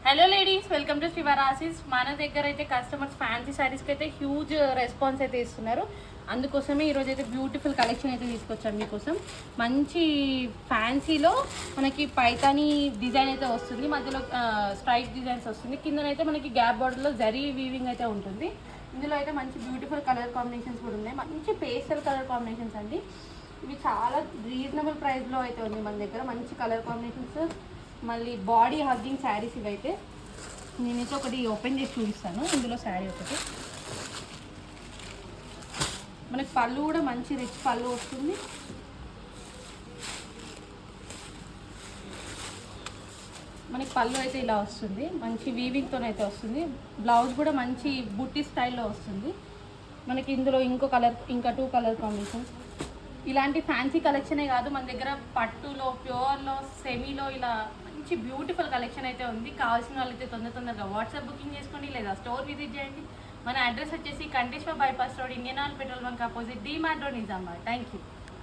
Hello ladies, welcome to శివరాశిస్. మన దగ్గర అయితే కస్టమర్స్ ఫ్యాన్సీ శారీస్కి అయితే హ్యూజ్ రెస్పాన్స్ అయితే ఇస్తున్నారు. అందుకోసమే ఈరోజు అయితే బ్యూటిఫుల్ కలెక్షన్ అయితే తీసుకొచ్చాం మీకోసం. మంచి ఫ్యాన్సీలో మనకి పైతానీ డిజైన్ అయితే వస్తుంది, మధ్యలో స్ట్రైట్ డిజైన్స్ వస్తుంది, కిందనైతే మనకి గ్యాప్ బార్డర్లో జరీ వీవింగ్ అయితే ఉంటుంది. ఇందులో అయితే మంచి బ్యూటిఫుల్ కలర్ కాంబినేషన్స్ కూడా ఉన్నాయి, మంచి పేస్టల్ కలర్ కాంబినేషన్స్ అండి. ఇవి చాలా రీజనబుల్ ప్రైస్లో అయితే ఉంది మన దగ్గర. మంచి కలర్ కాంబినేషన్స్, మళ్ళీ బాడీ హగ్గింగ్ శారీస్ ఇవైతే. నేనైతే ఒకటి ఓపెన్ చేసి చూపిస్తాను. ఇందులో శారీ ఒకటి మనకి పళ్ళు కూడా మంచి రిచ్ పళ్ళు వస్తుంది. మనకి పళ్ళు అయితే ఇలా వస్తుంది, మంచి వీవింగ్తో అయితే వస్తుంది. బ్లౌజ్ కూడా మంచి బుట్టి స్టైల్లో వస్తుంది. మనకి ఇందులో ఇంకో కలర్, ఇంకా 2 కలర్ కాంబినేషన్స్. ఇలాంటి ఫ్యాన్సీ కలెక్షనే కాదు, మన దగ్గర పట్టులో, ప్యూర్లో, సెమీలో ఇలా మంచి బ్యూటిఫుల్ కలెక్షన్ అయితే ఉంది. కావాల్సిన వాళ్ళైతే తొందరగా వాట్సాప్ బుకింగ్ చేసుకోండి, లేదా స్టోర్ విజిట్ చేయండి. మన అడ్రస్ వచ్చేసి Kanteshwar bypass road, Indian oil petrol bunk opposite, DMart road, Nizamabad. Thank you.